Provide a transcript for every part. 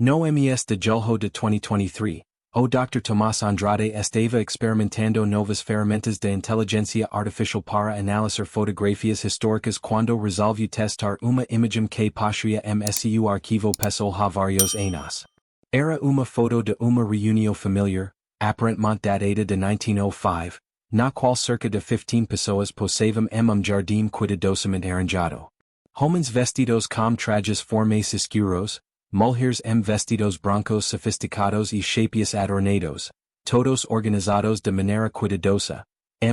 No mes de julho de 2023, o Dr. Tomás Andrade estava experimentando novas ferramentas de inteligência artificial para analisar fotografias históricas quando resolveu testar uma imagem que possuía seu arquivo pessoal há vários anos. Era uma foto de uma reunião familiar, aparentemente datada de 1905, na qual cerca de 15 pessoas possavam jardim cuidadosamente arranjado. Homens vestidos com trajes formes escuros, mulheres vestidos brancos sofisticados e chapéus adornados, todos organizados de maneira cuidadosa,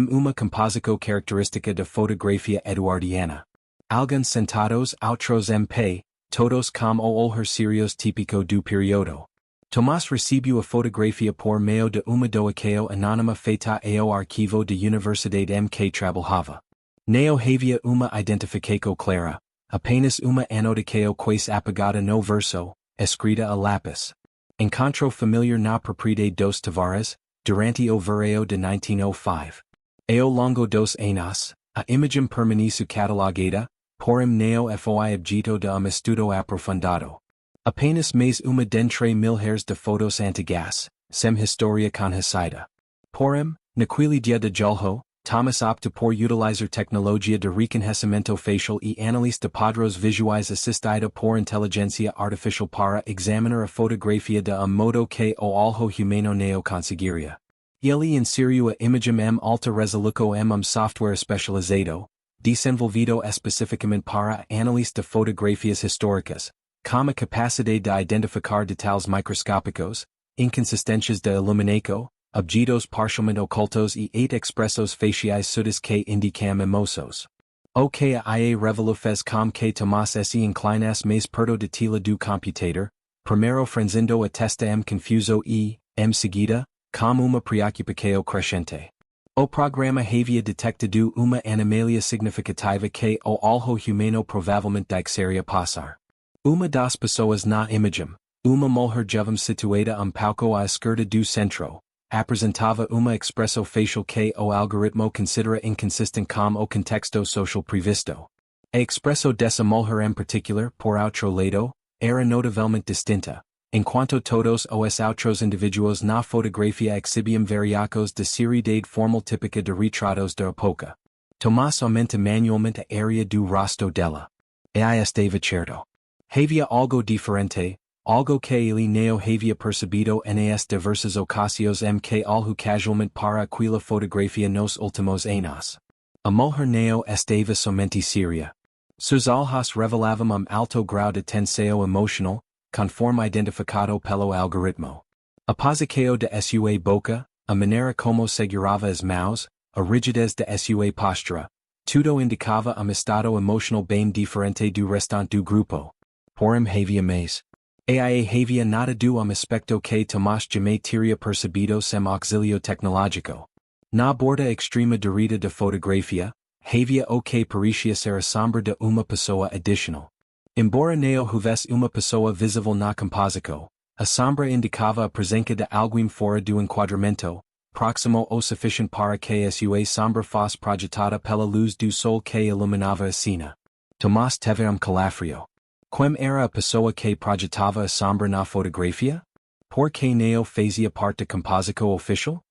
uma composição característica da fotografia eduardiana. Alguns sentados, outros pé, todos com o olhar serios típico do período. Tomás recebeu a fotografia por meio de uma doação anônima feita ao arquivo de Universidade que trabalhava. Não havia uma identificação clara, apenas uma anotação quase apagada no verso, escrita a lápis. Encontro familiar na propriedade dos Tavares, durante o verão de 1905. Ao longo dos anos, a imagem permaneceu catalogada, porém não foi objeto de estudo aprofundado. Apenas mais uma dentre milhares de fotos antigas, sem história conhecida. Porém, naquele dia de julho, Tomás optou por utilizar tecnologia de reconhecimento facial e análise de padrões visuais assistida por inteligência artificial para examinar a fotografia de modo que o olho humano não conseguiria. Ele inseriu a imagem alta resolução software especializado, desenvolvido especificamente para a análise de fotografias históricas, com a capacidade de identificar detalhes microscópicos, inconsistências de iluminação, objetos parcialmente ocultos e expressos faciais sutis que indicam emoções. O que a IA revelou fez com que Tomás se inclinasse mais perto de tela do computador, primeiro franzindo a testa confuso e, seguida, com uma preocupação crescente. O programa havia detectado uma anomalia significativa que o olho humano provavelmente deixaria passar. Uma das pessoas na imagem, uma mulher jovem situada pouco à esquerda do centro, apresentava uma expressão facial que o algoritmo considera inconsistente com o contexto social previsto. A expressão dessa mulher em particular, por outro lado, era notavelmente distinta, enquanto todos os outros indivíduos na fotografia exhibiam variações de seriedade formal típica de retratos da época. Tomás aumenta manualmente a área do rosto dela. Estava certo. Havia algo diferente, algo que ele não havia percebido nas diversas ocasiões que olhou casualmente para aquela fotografia nos últimos anos. A mulher não estava somente séria. Seus olhos revelavam alto grau de tensão emocional, conforme identificado pelo algoritmo. A posição de sua boca, a maneira como segurava as mãos, a rigidez de sua postura, tudo indicava estado emocional bem diferente do restante do grupo. Porém havia mais. A havia nada do aspecto que Tomás jamais teria percebido sem auxílio tecnológico. Na borda extrema direita da fotografia, havia o que parecia ser a sombra de uma pessoa adicional. Embora não houvesse uma pessoa visível na composição, a sombra indicava a presença de alguém fora do enquadramento, próximo o suficiente para que sua sombra fosse projetada pela luz do sol que iluminava a cena. Tomás teve calafrio. Quem era a pessoa que projetava a sombra na fotografia? Por que não fazia parte da composição oficial?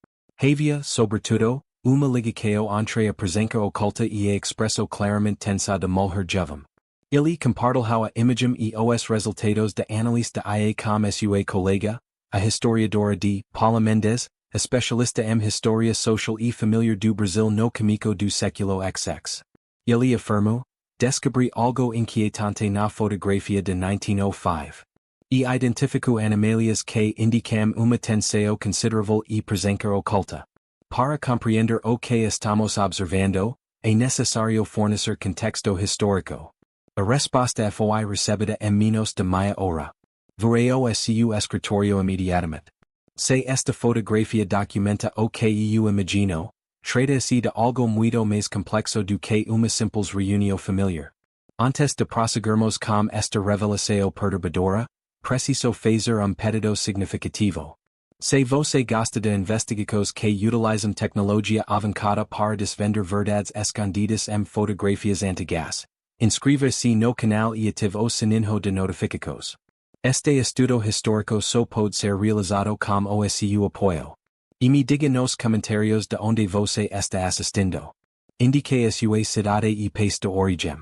Havia, sobretudo, uma ligação entre a presença oculta e a expressão claramente tensa da mulher jovem. Ele compartilhou a imagem e os resultados da análise da IA com sua colega, a historiadora de Paula Mendes, especialista em história social e familiar do Brasil no começo do século XX. Ele afirmou: descobri algo inquietante na fotografia de 1905. E identifico anomalias que indicam uma tensão considerável e presença oculta. Para compreender o que estamos observando, é necessário fornecer contexto histórico. A resposta foi recebida em menos de meia hora. Vereu a seu escritório imediatamente. Se esta fotografia documenta o que eu imagino, trata-se de algo muito mais complexo do que uma simples reunião familiar. Antes de prosseguirmos com esta revelação perturbadora, preciso fazer pedido significativo. Se você gosta de investigações que utilizam tecnologia avançada para desvendar verdades escondidas em fotografias antigas, inscreva-se no canal e ative o sininho de notificações. Este estudo histórico so pode ser realizado com o seu apoio. E me diga nos comentários de onde você está assistindo. Indique a sua cidade e país de origem.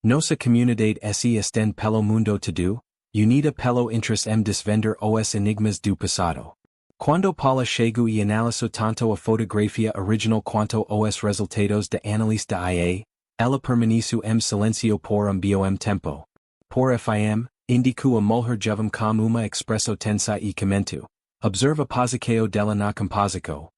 Nossa comunidade se estende pelo mundo todo, unida pelo interesse em desvendar os enigmas do passado. Quando Paula chegou e analisou tanto a fotografia original quanto os resultados de análise da IA, ela permaneceu em silêncio por bom tempo. Por fim, indicou a mulher jovem como uma expresso tensa e comento. Observa posição dela na composição,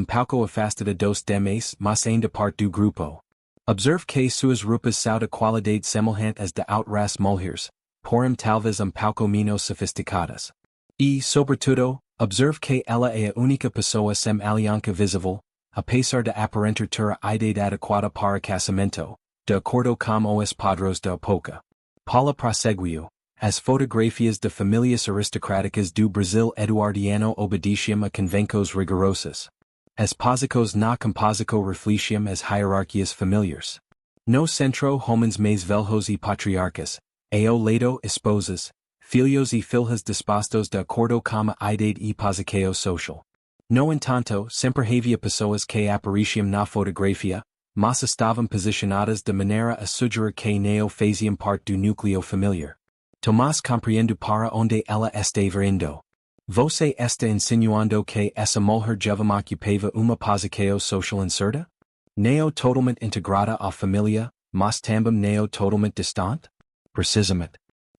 pouco afastada dos demais, mas ainda parte do grupo. Observe que suas roupas são de qualidade semelhante às de outras mulheres, porém talvez pouco menos sofisticadas. E, sobretudo, observe que ela é a única pessoa sem aliança visível, apesar de aparentar ter a idade adequada para casamento, de acordo com os padrões da época. Paula prosseguiu. As fotografias de famílias aristocráticas do Brasil eduardiano obedeciam a convencos rigorosos. As posições na composição refletiam as hierarquias familiares. No centro homens mais velhos e patriarcas, ao lado esposas, filhos e filhas dispostos de acordo com a idade e posição social. No entanto, sempre havia pessoas que apareciam na fotografia, mas estavam posicionadas de maneira a sugerir que não faziam parte do núcleo familiar. Tomás compreendo para onde ela estava indo. Você está insinuando que essa mulher jovem ocupava uma posição social incerta? Não totalmente integrada à família, mas também não totalmente distante? Precisamente.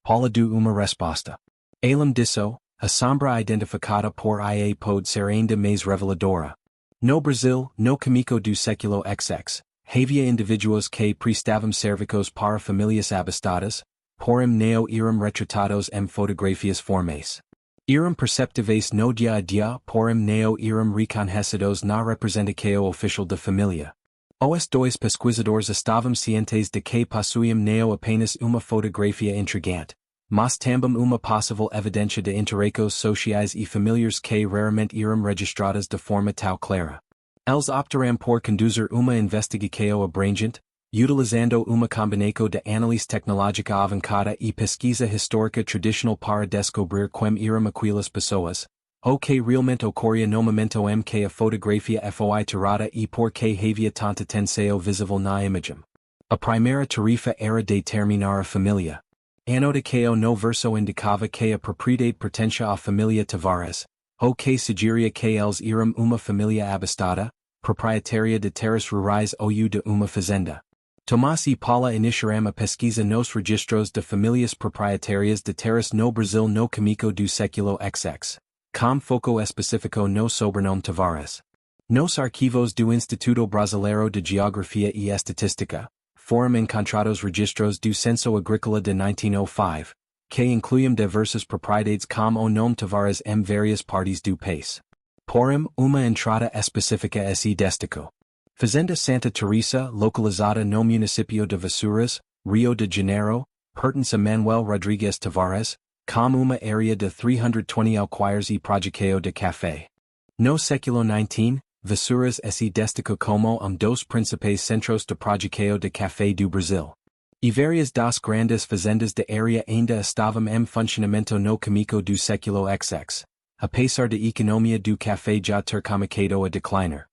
Paula deu uma resposta. Além disso, a sombra identificada por IA pode ser ainda mais reveladora. No Brasil, no começo do século XX, havia indivíduos que prestavam serviços para famílias abastadas, porém não eram retratados em fotografias formais. Eram perceptíveis no dia a dia, porém não eram reconhecidos na representação oficial da família. Os dois pesquisadores estavam cientes de que possuíam não apenas uma fotografia intrigante, mas também uma possível evidência de interesses sociais e familiares que raramente eram registradas de forma tão clara. Eles optaram por conduzir uma investigação abrangente, utilizando uma combinação de análise tecnológica avançada e pesquisa histórica tradicional para descobrir como eram aquelas pessoas, o que realmente ocorria no momento em que a fotografia foi tirada e por que havia tanta tensão visível na imagem. A primeira tarefa era determinar a família. A notição no verso indicava que a propriedade pertencia à família Tavares, o que sugeria que eles eram uma família abastada, proprietária de terras rurais ou de uma fazenda. Tomás e Paula iniciaram a pesquisa nos registros de famílias proprietárias de terras no Brasil no começo do século XX, com foco específico no sobrenome Tavares. Nos arquivos do Instituto Brasileiro de Geografia e Estatística, foram encontrados registros do Censo Agrícola de 1905, que incluíam diversas propriedades com o nome Tavares em várias partes do país. Porém, uma entrada específica se destacou. Fazenda Santa Teresa, localizada no município de Vassouras, Rio de Janeiro, pertence a Manuel Rodrigues Tavares, com uma área de 320 alquaires e produção de café. No século XIX, Vassouras se destacou como dos principais centros de produção de café do Brasil. E várias das grandes fazendas da área ainda estavam em funcionamento no começo do século XX, apesar da economia do café já ter começado a declinar.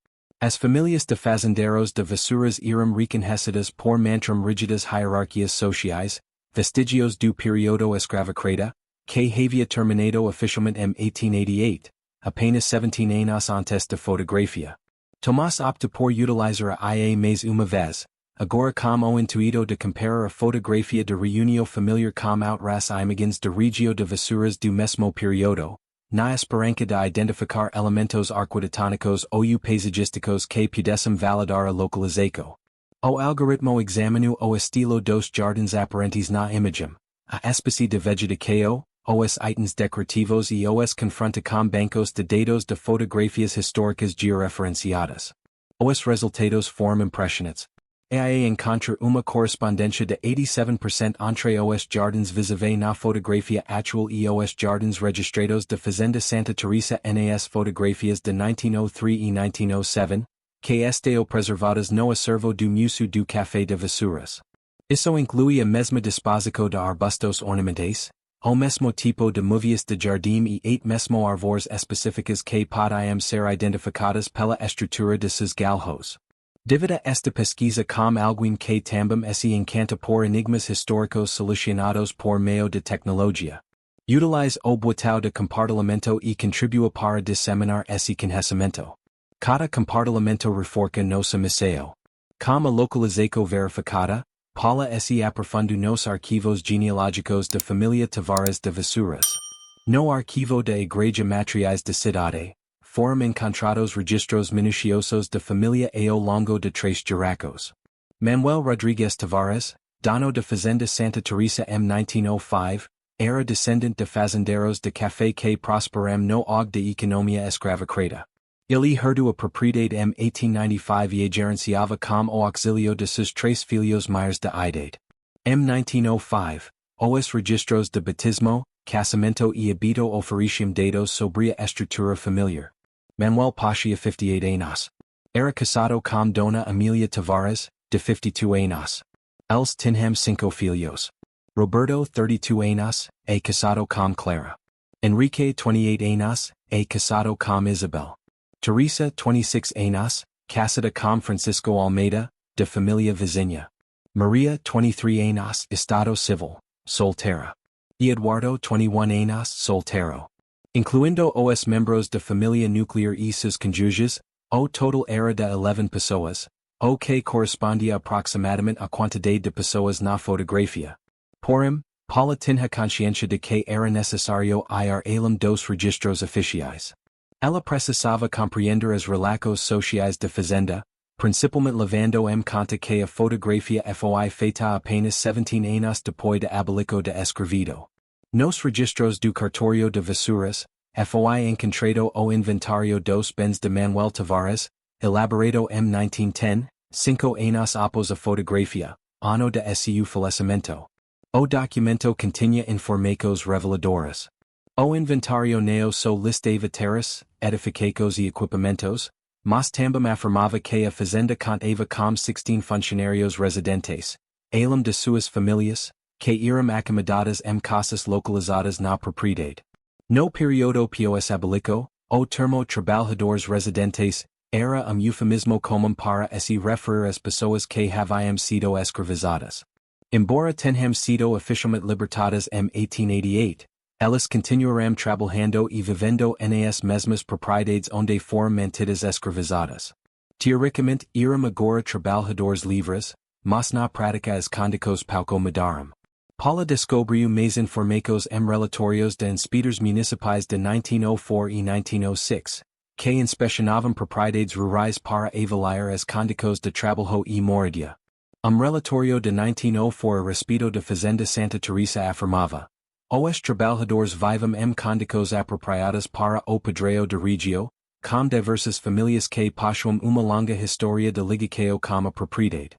As famílias de fazendeiros de Vassouras eram reconhecidas por manter rígidas hierarquias sociais, vestígios do período escravocrata, que havia terminado oficialmente em 1888, apenas 17 anos antes da fotografia. Tomás opta por utilizar a IA mais uma vez, agora com o intuito de comparar a fotografia de reunião familiar com outras imagens de região de Vassouras do mesmo período, na esperança de identificar elementos arquitetônicos ou paisagísticos que pudessem validar a localização. O algoritmo examinou o estilo dos jardins aparentes na imagem, a espécie de vegetação, os itens decorativos e os confronta com bancos de dados de fotografias históricas georreferenciadas. Os resultados foram impressionantes. A IA encontra uma correspondência de 87% entre os jardins visíveis na fotografia atual e os jardins registrados de Fazenda Santa Teresa nas fotografias de 1903 e 1907, que estão preservadas no acervo do Museu do Café de Vassouras. Isso inclui a mesma disposição de arbustos ornamentais, o mesmo tipo de movies de jardim e 8 mesmo árvores específicas que podem ser identificadas pela estrutura de seus galhos. Divida esta pesquisa com alguém que também se encanta por enigmas históricos solucionados por meio de tecnologia. Utilize o botão de compartilhamento e contribua para disseminar esse conhecimento. Cada compartilhamento reforça nossa missão. Com a localização verificada, Paula se aprofundu nos arquivos genealógicos de família Tavares de Vassouras. No arquivo da Igreja Matriz de Cidade, foram encontrados registros minuciosos de família ao longo de 3 gerações. Manuel Rodrigues Tavares, dono da Fazenda Santa Teresa em 1905, era descendente de fazendeiros de café que prosperam no og de economia escravocrata. Ele herdou a propriedade em 1895 e a gerenciava com o auxílio de seus 3 filhos mais de idade. Em 1905, os registros de batismo, casamento e habito ofereciam dados sobre a estrutura familiar. Manuel possuía 58 anos. Era casado com Dona Amelia Tavares, de 52 anos. Eles tinham 5 filhos. Roberto, 32 anos, é casado com Clara. Enrique, 28 anos, é casado com Isabel. Teresa, 26 anos, casada com Francisco Almeida, de família vizinha. Maria, 23 anos, estado civil, soltera. E Eduardo, 21 anos, soltero. Incluindo os membros da família nuclear e seus cônjuges, o total era de 11 pessoas, o que correspondia aproximadamente à quantidade de pessoas na fotografia. Porém, Paula tinha consciência de que era necessário ir além dos registros oficiais. Ela precisava compreender as relações sociais da fazenda, principalmente levando em conta que a fotografia foi feita apenas 17 anos depois da abolição de escravidão. Nos registros do cartório de Vassouras, foi encontrado o inventário dos bens de Manuel Tavares, elaborado em 1910, 5 anos após a fotografia, ano de seu falecimento. O documento continha informações reveladoras. O inventário não só listava terras, edificações e equipamentos, mas também afirmava que a fazenda contava com 16 funcionários residentes, além de suas famílias, que eram acomodadas em casas localizadas na propriedade. No período pós-abolição, o termo trabalhadores residentes era eufemismo comum para se referir às pessoas que haviam sido escravizadas. Embora tenham sido oficialmente libertadas em 1888, elas continuaram trabalhando e vivendo nas mesmas propriedades onde foram mantidas escravizadas. Teoricamente eram agora trabalhadores livres, mas na prática as condições pouco mudaram. Paula descobriu mais informações em relatórios de inspectores municipais de 1904 e 1906, que inspecionavam propriedades rurais para avaliar as condições de trabalho e moradia. Relatório de 1904 a respeito da Fazenda Santa Teresa afirmava: os trabalhadores vivam em condições apropriadas para o padrão de regio, com diversas famílias que possuem uma longa história de ligação com a propriedade.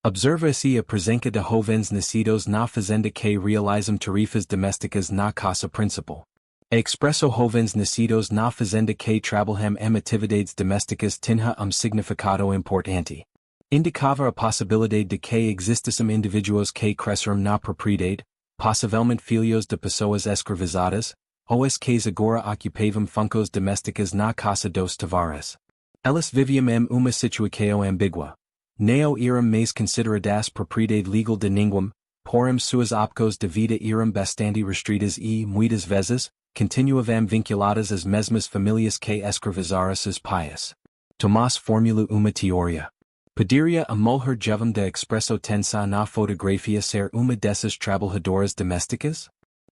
Observa-se a presença de jovens nascidos na fazenda que realizam tarefas domésticas na casa principal. Expresso jovens nascidos na fazenda que trabalham em atividades domésticas tinha significado importante. Indicava a possibilidade de que existissem indivíduos que cresceram na propriedade, possivelmente filhos de pessoas escravizadas, os que agora ocupavam funções domésticas na casa dos Tavares. Elas viviam em uma situação ambígua. Não eram mais consideradas propriedade legal de ninguém, porém suas opções de vida eram bastante restritas e, muitas vezes, continuavam vinculadas às mesmas famílias que escravizaram seus pais. Tomás formula uma teoria. Poderia a mulher jovem de expresso tensa na fotografia ser uma dessas trabalhadoras domésticas?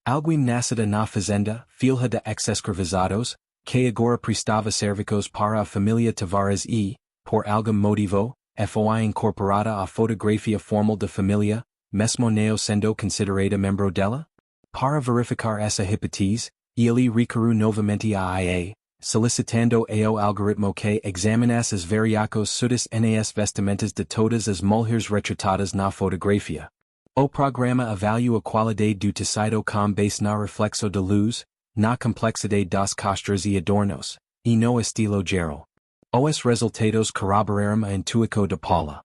Alguém nascida na fazenda, filha de ex-escravizados, que agora prestava serviços para a família Tavares e, por algum motivo, foi incorporada à fotografia formal da família, mesmo não sendo considerada membro dela? Para verificar essa hipótese, ele recorreu novamente à IA, solicitando ao algoritmo que examinasse as variações sudas nas vestimentas de todas as mulheres retratadas na fotografia. O programa avalua a qualidade do tecido com base na reflexo de luz, na complexidade das costras e adornos, e no estilo geral. Os resultados corroboraram a intuição de Paula.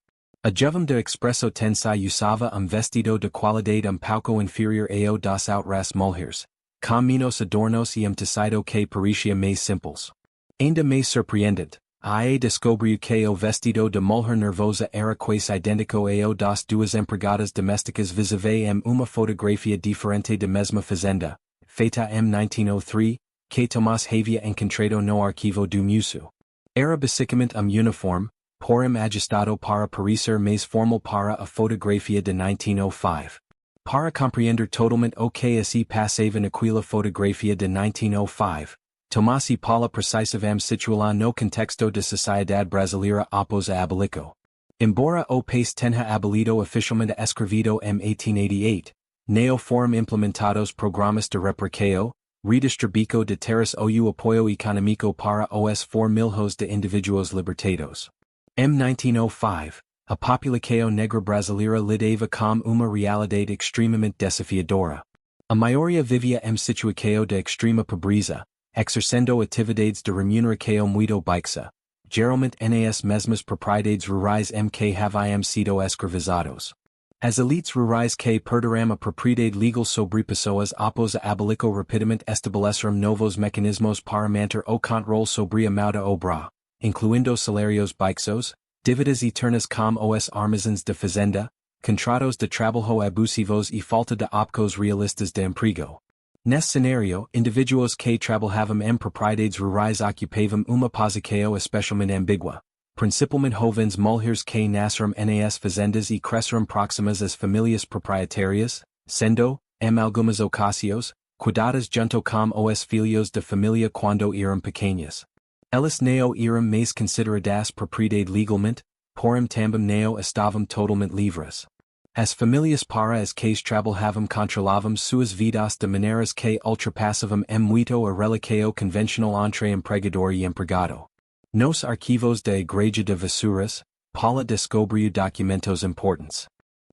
A Jovem de expresso tensai usava vestido de qualidade pouco inferior ao das outras mulheres, com menos adornos e tecido que parecia mais simples. Ainda mais surpreendente, a descobriu que o vestido de mulher nervosa era quase idêntico ao das duas empregadas domésticas vis-à-vis uma fotografia diferente da mesma fazenda, feita em 1903, que Tomás havia encontrado no arquivo do museu. Era basicamente uniforme, porém ajustado para parecer mais formal para a fotografia de 1905. Para compreender totalmente o que se passava naquela fotografia de 1905, Tomás e Paula precisavam situá-la no contexto da sociedade brasileira após a abolição. Embora o país tenha abolido oficialmente escravidão em 1888, não foram implementados programas de repartição, redistribuição de terras ou apoio econômico para os 4 milhões de indivíduos libertados. Em 1905, a população negra brasileira lidava com uma realidade extremamente desafiadora. A maioria vivia em situação de extrema pobreza, exercendo atividades de remuneração muito baixa, geralmente nas mesmas propriedades rurais em que haviam sido escravizados. As elites rurais que perderam a propriedade legal sobre pessoas após a abolição rapidamente estabeleceram novos mecanismos para manter o controle sobre a mão de obra, incluindo salários baixos, dívidas eternas com os armazéns de fazenda, contratos de trabalho abusivos e falta de opções realistas de emprego. Nesse cenário, indivíduos que trabalhavam em propriedades rurais ocupavam uma posição especialmente ambígua, principalmente jovens mulheres que nasceram nas fazendas e cresceram próximas às famílias proprietárias, sendo, em algumas ocasiões, cuidadas junto com os filhos de família quando eram pequenas. Elas não eram mais consideradas propriedade legalmente, porém também não estavam totalmente livres. As famílias para as que trabalhavam controlavam suas vidas de maneiras que ultrapassavam em muito a relação convencional entre empregador e empregado. Nos arquivos da Igreja de Vassouras, Paula descobriu documentos importantes.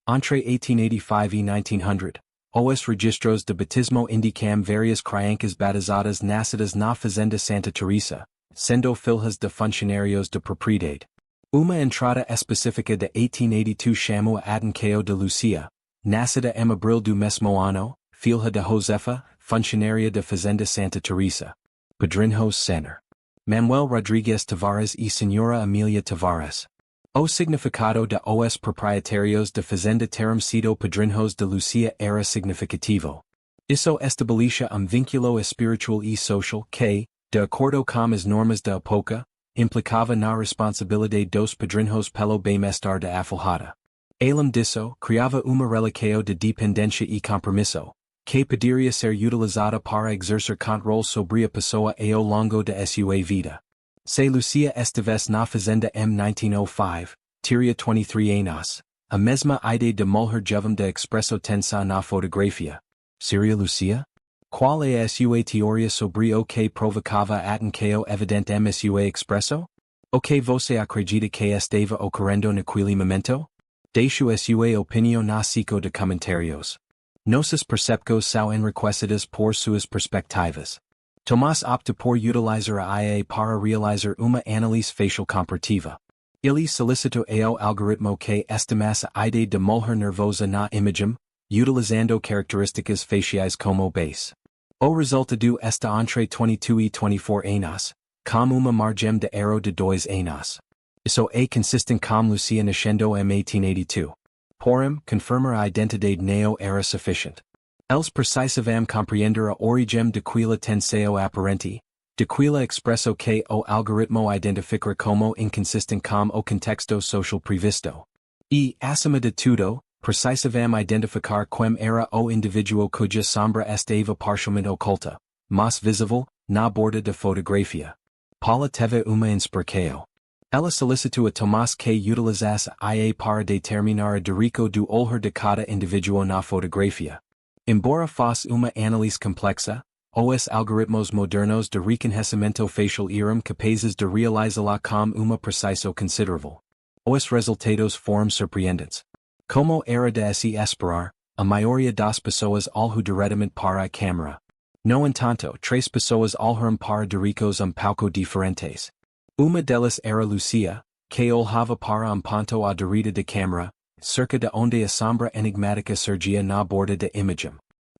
Entre 1885 e 1900, os registros de batismo indicam várias crianças batizadas nascidas na Fazenda Santa Teresa, sendo filhas de funcionários de propriedade. Uma entrada específica de 1882 chamou a atenção de Lucia, nascida em abril do mesmo ano, filha de Josefa, funcionária da Fazenda Santa Teresa. Padrinhos Senhor Manuel Rodrigues Tavares e Senhora Amelia Tavares. O significado de os proprietários de fazenda terem sido padrinhos de Lucia era significativo. Isso estabelecia vínculo espiritual e social que, de acordo com as normas da época, implicava na responsabilidade dos padrinhos pelo bem-estar da afilhada. Além disso, criava uma relação de dependência e compromisso, que poderia ser utilizada para exercer controle sobre a pessoa ao longo de sua vida. Se Lucia estivesse na fazenda em 1905, teria 23 anos, a mesma ideia de mulher jovem de expresso tensa na fotografia. Seria Lucia? Qual é a sua teoria sobre o que provocava a atenção evidente em sua expresso? O que você acredita que estava ocorrendo naquele momento? Deixo a sua opinião na caixa de comentários. Nossas percepções são enriquecidas por suas perspectivas. Tomás opta por utilizar a IA para realizar uma análise facial comparativa. Ele solicitou ao algoritmo que estimasse a ideia de mulher nervosa na imagem, utilizando características faciais como base. O resultado está entre 22 e 24 anos, com uma margem de erro de 2 anos. Isso é consistente com Lucia nascendo em 1882. Porém, confirmar a identidade não era suficiente. Eles precisavam compreender a origem daquela tensão aparente, daquela expresso que o algoritmo identifica como inconsistente com o contexto social previsto. E, acima de tudo, precisavam identificar quem era o indivíduo cuja sombra estava parcialmente oculta, mas visível, na borda da fotografia. Paula teve uma inspiração. Ela solicitou a Tomás que utilizasse a IA para determinar a direção do olhar de cada indivíduo na fotografia. Embora fosse uma análise complexa, os algoritmos modernos de reconhecimento facial eram capazes de realizá-la com uma precisão considerável. Os resultados foram surpreendentes. Como era de se esperar, a maioria das pessoas olhou diretamente para a câmera. No entanto, 3 pessoas olharam para direções pouco diferentes. Uma delas era Lucia, que olhava para ponto à direita de câmera, cerca de onde a sombra enigmática surgia na borda de imagem.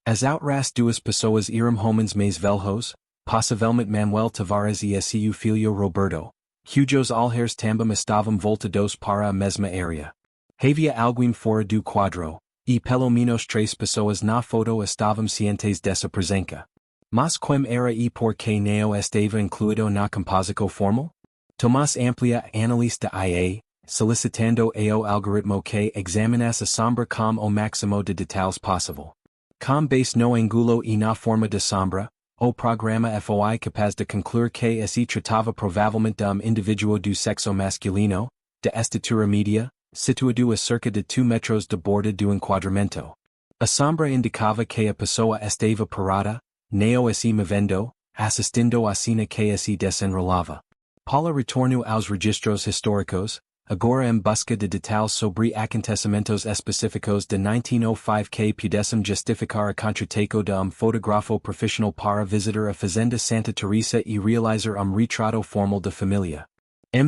As outras duas pessoas eram homens mais velhos, possivelmente Manuel Tavares e seu filho Roberto, cujos olhares também estavam voltados para a mesma área. Havia alguém fora do quadro, e pelo menos três pessoas na foto estavam cientes dessa presença. Mas quem era e por que não estava incluído na composição formal? Tomás amplia analista IA, solicitando ao algoritmo que examinasse a sombra com o máximo de detalhes possível. Com base no ângulo e na forma de sombra, o programa foi capaz de concluir que se tratava provavelmente de indivíduo do sexo masculino, de estatura média, situado a cerca de 2 metros de borda do enquadramento. A sombra indicava que a pessoa estava parada, não se movendo, assistindo à cena que se desenrolava. Paula retornou aos registros históricos, agora em busca de detalhes sobre acontecimentos específicos de 1905 que pudessem justificar a contrataco de fotógrafo profissional para visitar a Fazenda Santa Teresa e realizar retrato formal de família.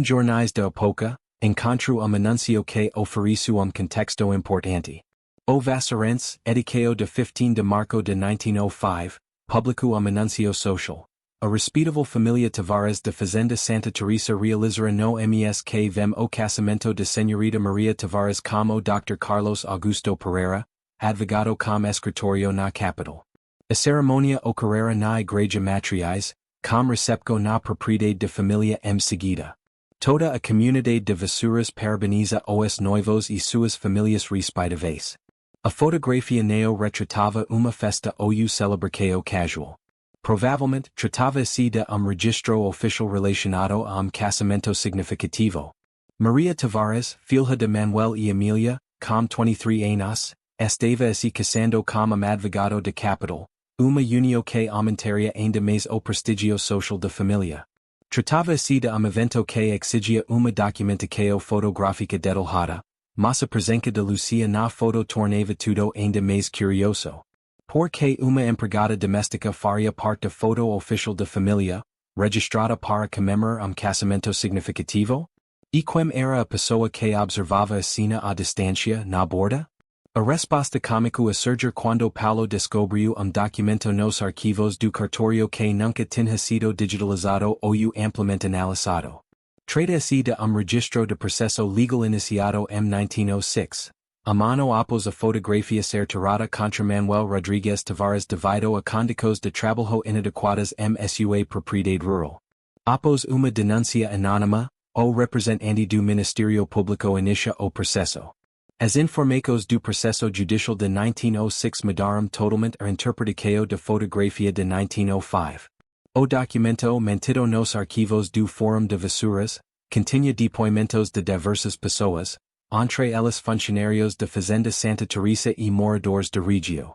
Jornais da época, encontro anúncio que oferece contexto importante. O Vassarense, edicado de 15 de março de 1905, publicou anúncio social. A respeitável família Tavares de Fazenda Santa Teresa realizará no MS que vem o casamento de Senhorita Maria Tavares com o Dr. Carlos Augusto Pereira, advogado com escritório na capital. A cerimônia ocorrerá na igreja matriz, com recepção na propriedade de família em seguida. Toda a comunidade de Vassuras parabeniza os noivos e suas famílias respectivas. A fotografia neo retratava uma festa ou celebração casual. Provavelmente tratava-se de registro oficial relacionado a casamento significativo. Maria Tavares, filha de Manuel e Emília, com 23 anos, estava se casando com advogado de capital, uma união que aumentaria ainda mais o prestígio social da família. Tratava-se de evento que exigia uma documentação fotográfica detalhada, mas a presença de Lucia na foto tornava tudo ainda mais curioso. Porque uma empregada doméstica faria parte da foto oficial da família, registrada para comemorar casamento significativo? E quem era a pessoa que observava a cena à distância na borda? A resposta cômica a surgir quando Paulo descobriu documento nos arquivos do cartório que nunca tinha sido digitalizado ou amplamente analisado. Trata-se de registro de processo legal iniciado em 1906. A mano após a fotografia ser tirada contra Manuel Rodrigues Tavares devido a condições de trabalho inadequadas em sua propriedade rural. Após uma denúncia anônima, o representante do Ministério Público inicia o processo. As informações do processo judicial de 1906 mudaram totalmente a interpretação da fotografia de 1905. O documento mantido nos arquivos do Fórum de Vassuras continha depoimentos de diversas pessoas, entre elas funcionários da Fazenda Santa Teresa e moradores da região.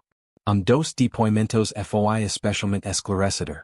Dos depoimentos foi especialmente esclarecedor.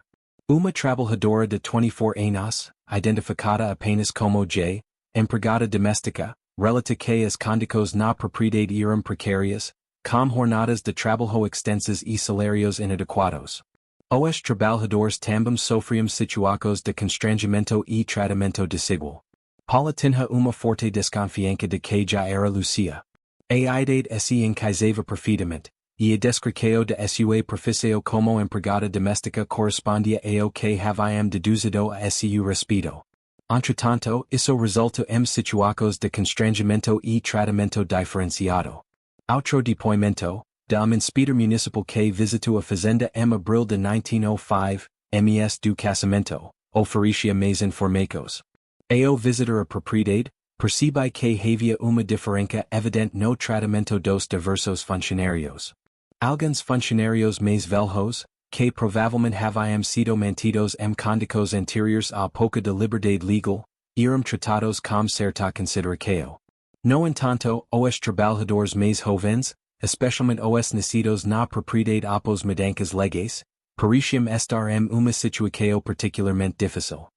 Uma trabalhadora de 24 anos, identificada apenas como J, empregada doméstica, relata que as condições na propriedade eram precárias, com jornadas de trabalho extensas e salários inadequados. Os trabalhadores também sofriam situações de constrangimento e tratamento desigual. Paula tinha uma forte desconfiança de que já era Lucia. A idade se encaixava perfeitamente, e a descrição de sua profissão como empregada doméstica correspondia ao que haviam deduzido a seu respeito. Entretanto, isso resulta em situações de constrangimento e tratamento diferenciado. Outro depoimento, de inspetor municipal que visitou a fazenda em abril de 1905, ms do casamento, oferecia mais informações. Ao visitar a propriedade, percebe que havia uma diferença evidente no tratamento dos diversos funcionários. Alguns funcionários mais velhos, que provavelmente haviam sido mantidos em condições anteriores à pouca de liberdade legal, eram tratados com certa consideração. No entanto, os trabalhadores mais jovens, especialmente os nascidos na propriedade após mudanças legais, pareciam estar em uma situação particularmente difícil.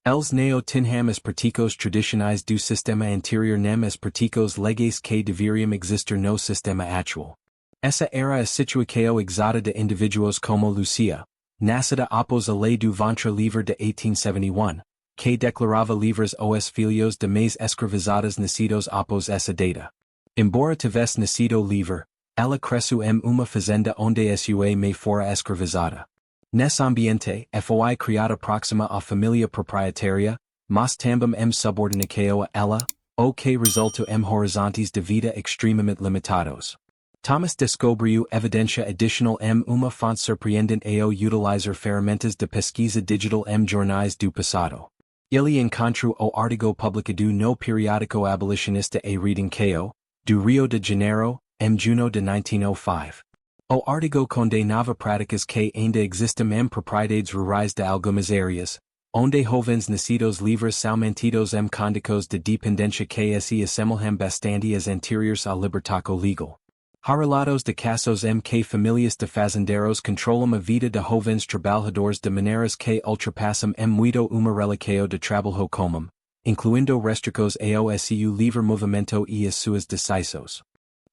Eles não tinham as práticas tradicionais do sistema anterior nem as práticas legais que deveriam existir no sistema atual. Essa era a situação exata de indivíduos como Lucia, nascida após a lei do ventre livre de 1871, que declarava livres os filhos de mais escravizadas nascidos após essa data. Embora tivesse nascido livre, ela cresceu em uma fazenda onde sua mãe fora escravizada. Nesse ambiente, foi criada próxima à família proprietária, mas também subordinado a ela, o que resultou em horizontes de vida extremamente limitados. Thomas descobriu evidência adicional em uma fonte surpreendente ao utilizar ferramentas de pesquisa digital em jornais do passado. Ele encontrou o artigo publicado no periódico abolicionista A Reading Kao, do Rio de Janeiro, em junho de 1905. O artigo condenava práticas que ainda existem em propriedades rurais de algumas áreas, onde jovens nascidos livres são mantidos em condições de dependência que se assemelham bastante às anteriores ao libertaco legal. Há relatos de casos em que famílias de fazendeiros controlam a vida de jovens trabalhadores de maneiras que ultrapassam em muito uma relação de trabalho comum, incluindo restrições ao seu livre movimento e as suas decisões.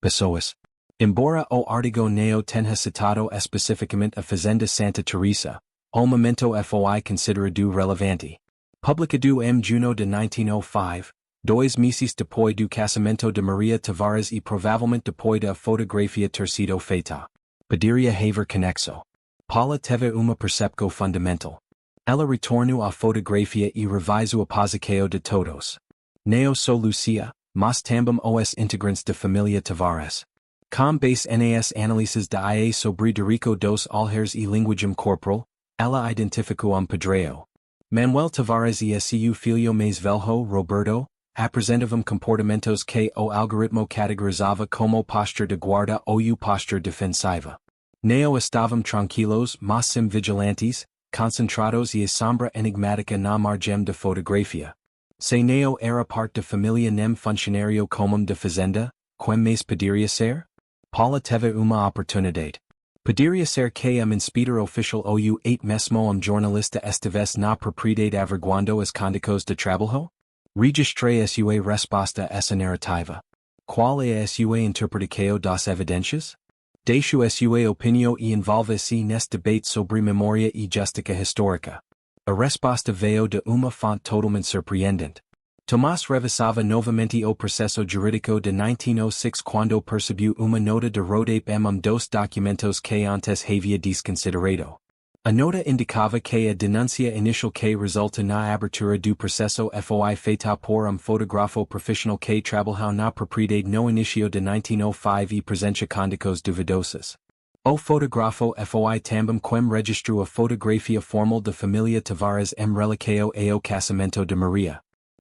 Pessoas. Embora o artigo não tenha citado especificamente a Fazenda Santa Teresa, o momento foi considerado relevante. Publicado em junho de 1905, 2 meses depois do casamento de Maria Tavares e provavelmente depois da fotografia ter sido feita. Poderia haver conexo. Paula teve uma percepção fundamental. Ela retornou à fotografia e revisou a posição de todos. Não só Lucia, mas também os integrantes da família Tavares. Com base nas análises da IA sobre Dorico dos Alheres e linguagem corporal, ela identificou padrão. Manuel Tavares e seu filho mais velho, Roberto, apresentavam comportamentos que o algoritmo categorizava como posture de guarda ou posture defensiva. Não estavam tranquilos, mas sim vigilantes, concentrados e a sombra enigmática na margem da fotografia. Se não era parte da família nem funcionário comum da fazenda, quem mais poderia ser? Paula teve uma oportunidade. Poderia ser que a inspetor oficial ou mesmo jornalista estivesse na propriedade averiguando as condições de trabalho? Registrei sua resposta a essa narrativa. Qual é a sua interpretação das evidências? Deixo a sua opinião e envolve-se nesse debate sobre memória e justiça histórica. A resposta veio de uma fonte totalmente surpreendente. Tomás revisava novamente o processo jurídico de 1906 quando percebeu uma nota de rodape em dos documentos que antes havia desconsiderado. A nota indicava que a denúncia inicial que resulta na abertura do processo foi feita por fotógrafo profissional que trabalhou na propriedade no início de 1905 e presentia condições duvidosas. O fotógrafo foi também quem registrou a fotografia formal da família Tavares em relação ao casamento de Maria.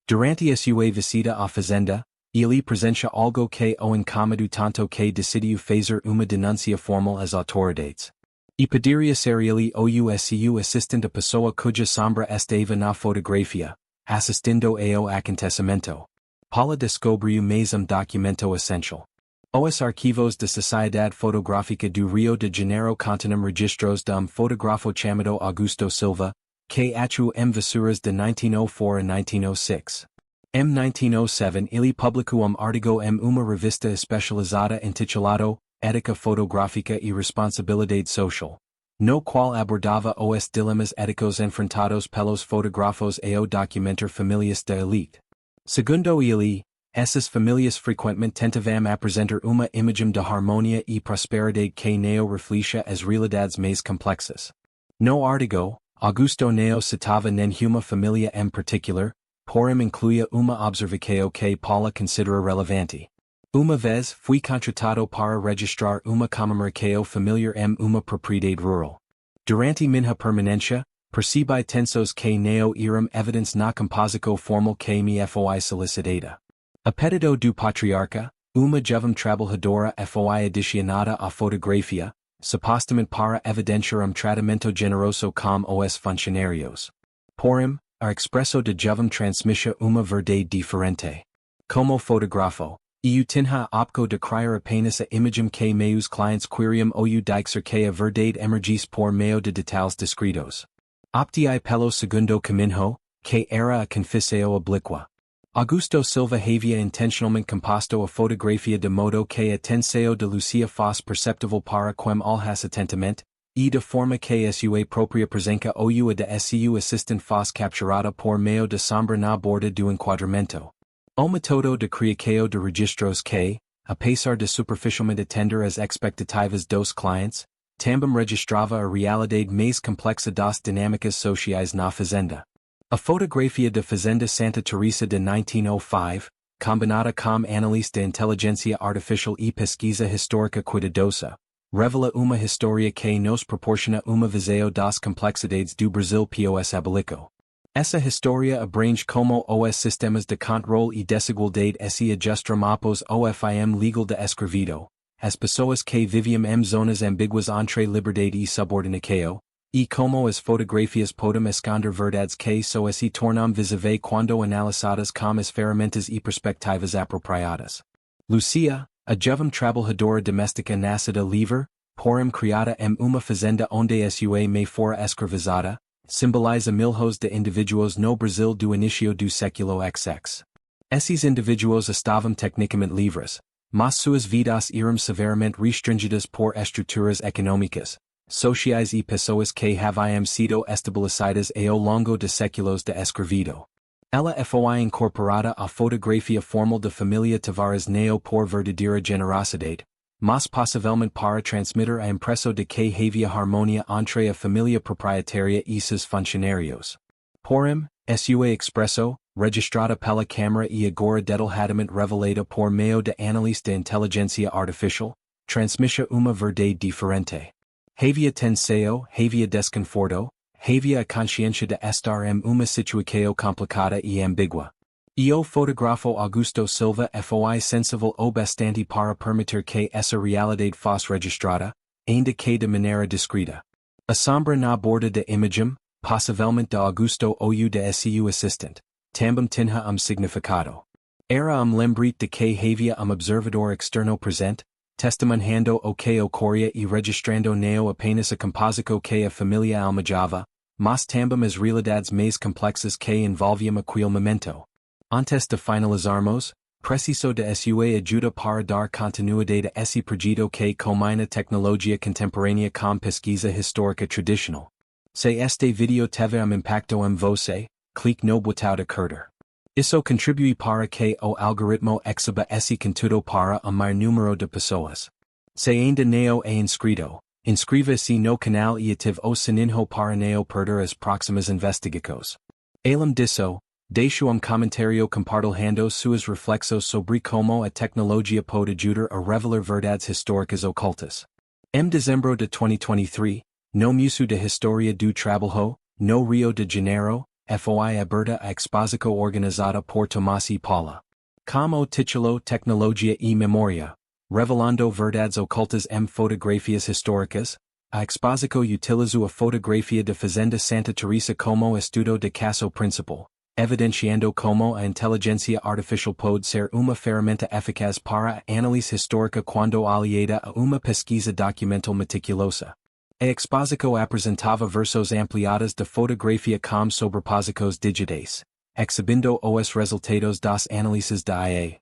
Durante a sua visita à fazenda, ele presencia algo que o incomodou tanto que decidiu fazer uma denúncia formal às autoridades. E poderia ser ele ou seu assistente a pessoa cuja sombra estava na fotografia, assistindo ao acontecimento. Paula descobriu mais documento essential. Os arquivos da Sociedade Fotográfica do Rio de Janeiro contenham registros de fotógrafo chamado Augusto Silva, que atuou em vissuras de 1904 a 1906. Em 1907 ele publicou artigo em uma revista especializada intitulado Ética Fotográfica e Responsabilidade Social, no qual abordava os dilemas éticos enfrentados pelos fotógrafos ao documentar famílias da elite. Segundo ele, essas famílias frequentemente tentavam apresentar uma imagem de harmonia e prosperidade que não refletia as realidades mais complexas. No artigo, Augusto não citava nenhuma família em particular, porém incluía uma observação que Paula considera relevante. Uma vez fui contratado para registrar uma comemoração familiar em uma propriedade rural. Durante minha permanência, percebi tensos que não eram evidentes na composição formal que me foi solicitada. A pedido do patriarca, uma jovem trabalhadora foi adicionada à fotografia, supostamente para evidenciar tratamento generoso com os funcionários. Porém, a expressão de jovem transmitia uma verdade diferente. Como fotógrafo, eu tinha opco de criar apenas a imagem que meus clientes queriam ou deixar que a verdade emergisse por meio de detalhes descritos. Optei pelo segundo caminho, que era a confissão oblíqua. Augusto Silva havia intencionalmente composto a fotografia de modo que a tensão de Lucia fosse perceptível para quem olhasse atentamente, e de forma que sua própria presença ou a de seu assistente faz capturada por meio de sombra na borda do enquadramento. O método de criação de registros que, apesar de superficialmente atender as expectativas dos clientes, também registrava a realidade mais complexa das dinâmicas sociais na fazenda. A fotografia de Fazenda Santa Teresa de 1905, combinada com análise de inteligência artificial e pesquisa histórica cuidadosa, revela uma história que nos proporciona uma visão das complexidades do Brasil pós-abolição. Essa história abrange como os sistemas de controle e desigualdade se ajustam após o fim legal de escravidão, as pessoas que viviam em zonas ambíguas entre liberdade e subordinação, e como as fotografias podem esconder verdades que só se tornam visíveis quando analisadas com as ferramentas e perspectivas apropriadas. Lucia, a jovem trabalhadora doméstica nascida livre, porém criada em uma fazenda onde sua mãe fora escravizada, simboliza milhões de indivíduos no Brasil do início do século XX. Esses indivíduos estavam tecnicamente livres, mas suas vidas eram severamente restringidas por estruturas econômicas, sociais e pessoas que haviam sido estabelecidas ao longo de séculos de escravidão. Ela foi incorporada à fotografia formal de família Tavares Neo por verdadeira generosidade, mas possivelmente para transmitir a impressão de que havia harmonia entre a família proprietária e seus funcionários. Porém, sua expressão, registrada pela câmara e agora detalhadamente revelada por meio de análise de inteligência artificial, transmite uma verdade diferente. Havia tensão, havia desconforto, havia a consciência de estar em uma situação complicada e ambígua. E o fotógrafo Augusto Silva foi sensível o bastante para permitir que essa realidade fosse registrada, ainda que de maneira discreta. A sombra na borda da imagem, possivelmente de Augusto ou de seu assistente, também tinha significado. Era lembrete de que havia observador externo presente, testemunhando o que ocorria e registrando não apenas a composição que a família almejava, mas também as realidades mais complexas que envolviam aquele momento. Antes de finalizarmos, preciso de sua ajuda para dar continuidade a esse projeto que combina tecnologia contemporânea com pesquisa histórica tradicional. Se este vídeo teve impacto em você, clique no botão de curtir. Isso contribui para que o algoritmo exiba esse conteúdo para o maior número de pessoas. Se ainda não é inscrito, inscreva-se no canal e ative o sininho para não perder as próximas investigações. Além disso, deixe comentário compartilhando suas reflexões sobre como a tecnologia pode ajudar a revelar verdades históricas ocultas. Em dezembro de 2023, no Museu de História do Trabalho, no Rio de Janeiro, foi aberta a exposição organizada por Tomás e Paula. Como título Tecnologia e Memória, revelando verdades ocultas em fotografias históricas, a exposição utilizou a fotografia de Fazenda Santa Teresa como estudo de caso principal, evidenciando como a inteligência artificial pode ser uma ferramenta eficaz para a análise histórica quando aliada a uma pesquisa documental meticulosa. A exposição apresentava versões ampliadas de fotografia com sobreposições digitais, exibindo os resultados das análises da IA.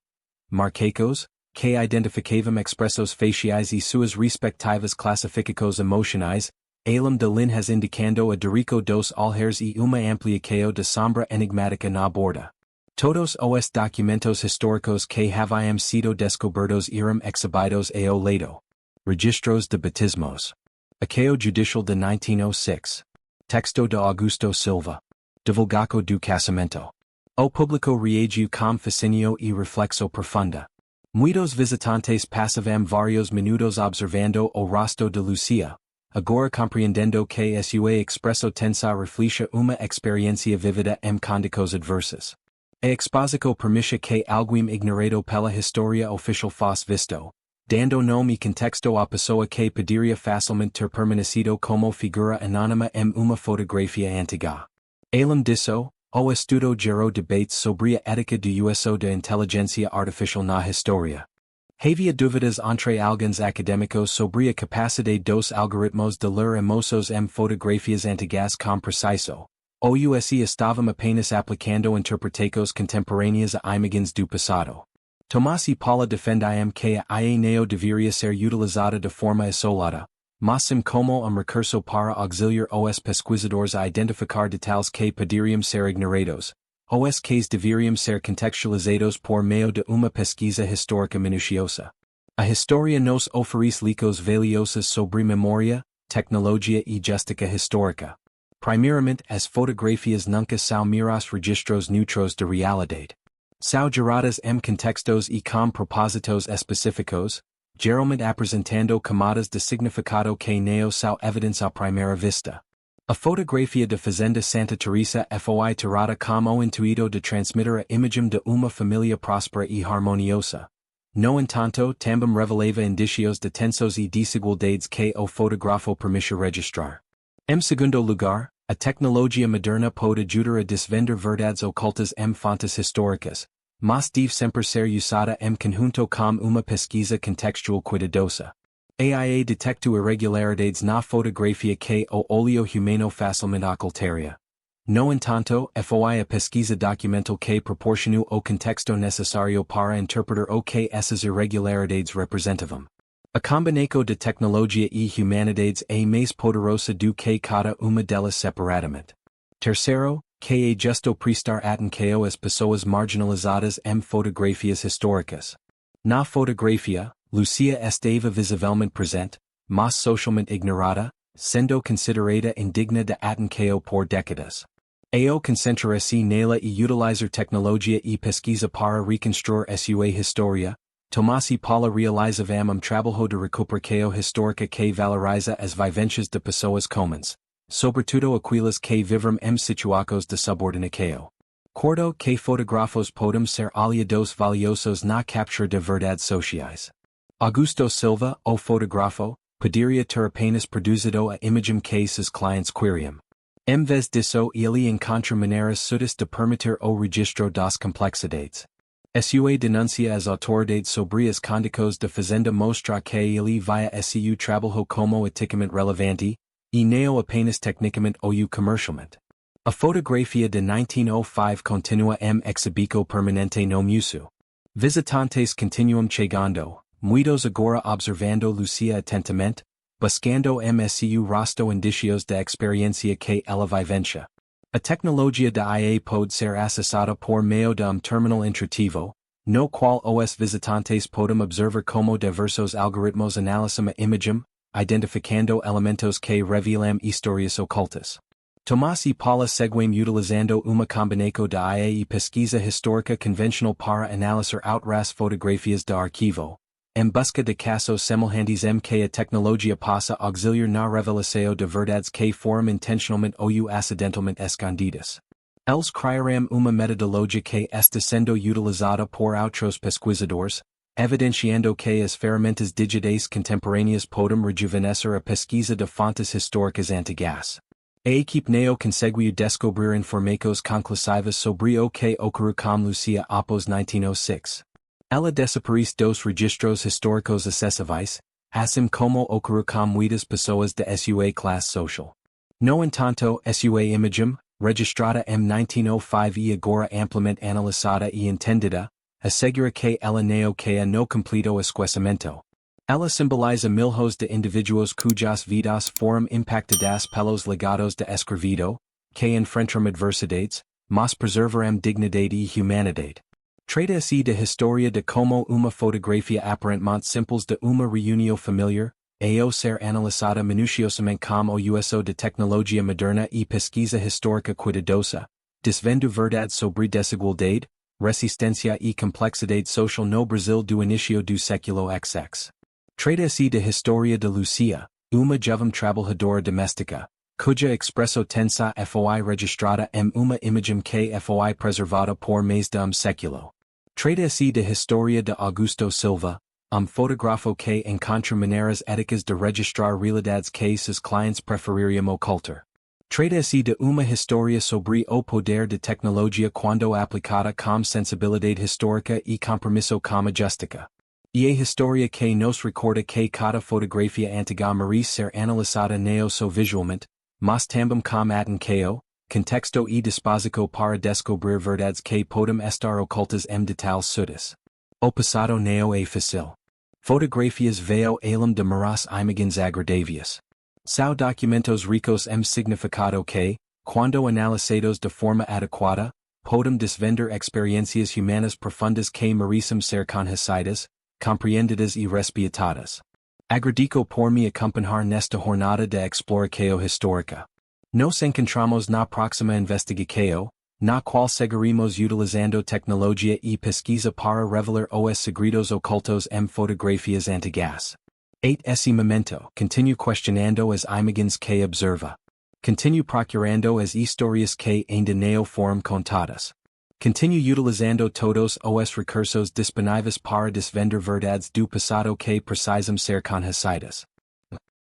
Marcos, que identificavam expressões faciais e suas respectivas classificações emocionais, além de linhas indicando a dirico dos olhares e uma ampliação de sombra enigmática na borda. Todos os documentos históricos que haviam sido descobertos eram exibidos ao lado. Registros de batismos. Acao Judicial de 1906. Texto de Augusto Silva. Divulgaco do casamento. O público reagiu com fascínio e reflexo profunda. Muitos visitantes passavam vários minutos observando o rosto de Lucia, agora compreendendo que a sua expressão tensa refletia uma experiência vívida em condições adversas. A exposição permite que alguém ignorado pela história oficial fosse visto, dando nome e contexto à pessoa que poderia facilmente ter permanecido como figura anônima em uma fotografia antiga. Além disso, o estudo gerou debates sobre a ética do uso de inteligência artificial na história. Havia dúvidas entre alguns acadêmicos sobre a capacidade dos algoritmos de ler emoções em fotografias antigas com precisão. O US estavam apenas aplicando interpretações contemporâneas a imagens do passado. Tomás e Paula defendiam que a IA não deveria ser utilizada de forma isolada, mas sim como recurso para auxiliar os pesquisadores a identificar detalhes que poderiam ser ignorados, os que deveriam ser contextualizados por meio de uma pesquisa histórica minuciosa. A história nos oferece licos valiosos sobre memória, tecnologia e justiça histórica. Primeiramente, as fotografias nunca são meros registros neutros de realidade. São geradas em contextos e com propósitos específicos, geralmente apresentando camadas de significado que não são evidentes à primeira vista. A fotografia de Fazenda Santa Teresa foi tirada com o intuito de transmitir a imagem de uma família próspera e harmoniosa. No entanto, também revelava indícios de tensões e desigualdades que o fotógrafo permitiu registrar. Em segundo lugar, a tecnologia moderna pode ajudar a desvendar verdades ocultas em fontes históricas, mas deve sempre ser usada em conjunto com uma pesquisa contextual cuidadosa. AIA detectou irregularidades na fotografia que o óleo humano facilmente ocultaria. No entanto, foi a pesquisa documental que proporcionou o contexto necessário para interpretar o que essas irregularidades representavam. A combinação de tecnologia e humanidades é mais poderosa do que cada uma delas separadamente. Terceiro, que é justo prestar atenção às pessoas marginalizadas em fotografias históricas. Na fotografia, Lucia estava visivelmente presente, mas socialmente ignorada, sendo considerada indigna de atenção por décadas. Eu concentrar-se nela e utilizar tecnologia e pesquisa para reconstruir sua história. Tomás e Paula realizavam trabalho de recuperação histórica que valoriza as vivências de pessoas comuns, sobretudo aquelas que vivem em situações de subordinação. Cordo que fotógrafos podem ser aliados valiosos na captura de verdades sociais. Augusto Silva, o fotógrafo, poderia ter apenas produzido a imagem que seus clientes queriam. Em vez disso, ele encontra maneiras sutis de permitir o registro das complexidades. Sua denuncia às autoridades sobre as condições de fazenda mostra que ele via seu trabalho como eticamente relevante, e não apenas tecnicamente ou comercialmente. A fotografia de 1905 continua em exibico permanente no museu. Visitantes continuam chegando, muitos agora observando Lucia atentamente, buscando em seu rosto indícios de experiência que ela vivencia. A tecnologia da IA pode ser acessada por meio de terminal intuitivo, no qual os visitantes podem observar como diversos algoritmos analisam a imagem, identificando elementos que revelam histórias ocultas. Tomás e Paula seguem utilizando uma combinação de IA e pesquisa histórica convencional para analisar outras fotografias de arquivo, em busca de casos semelhantes em que a tecnologia possa auxiliar na revelação de verdades que foram intencionalmente ou acidentalmente escondidas. Eles criaram uma metodologia que está sendo utilizada por outros pesquisadores, evidenciando que as ferramentas digitais contemporâneas podem rejuvenescer a pesquisa de fontes históricas antigas. A equipe neo conseguiu descobrir informações conclusivas sobre o que ocorreu com Lucia após 1906. Ela desaparece dos registros históricos acessíveis, assim como ocorreu com muitas pessoas de sua classe social. No entanto, sua imagem, registrada em 1905 e agora amplamente analisada e entendida, assegura que ela não queda no completo esquecimento. Ela simboliza milhões de indivíduos cujas vidas foram impactadas pelos legados de escravidão, que enfrentaram adversidades, mas preservaram dignidade e humanidade. Trata-se de história de como uma fotografia aparentemente simples de uma reunião familiar, ao ser analisada minuciosamente com o uso de tecnologia moderna e pesquisa histórica cuidadosa, desvendo verdades sobre desigualdade, resistência e complexidade social no Brasil do início do século XX. Trata-se de história de Lucia, uma jovem trabalhadora doméstica, cuja expresso tensa foi registrada em uma imagem que foi preservada por mais de século. Trata-se de história de Augusto Silva, fotógrafo que encontra maneiras éticas de registrar realidades que seus clientes prefeririam ocultar. Trata-se de uma história sobre o poder de tecnologia quando aplicada com sensibilidade histórica e compromisso com a justiça. E a história que nos recorda que cada fotografia antiga merece ser analisada não só visualmente, mas também com atenção, contexto e disposição para descobrir verdades que podem estar ocultas em detalhes sutis. O passado não é fácil. Fotografias veo alum de maras imagens agradavias. Sao documentos ricos significado que, quando analisados de forma adequada, podem desvender experiencias humanas profundas que merecem ser conhecidas, compreendidas e respeitadas. Agradico por me acompanhar nesta jornada de exploração histórica. Nos encontramos na próxima investigação, na qual seguiremos utilizando tecnologia e pesquisa para revelar os segredos ocultos fotografias antigas. Esse momento, continuo questionando as imagens que observa. Continuo procurando as histórias que ainda não foram contadas. Continuo utilizando todos os recursos disponíveis para desvender verdades do passado que precisam ser conhecidas.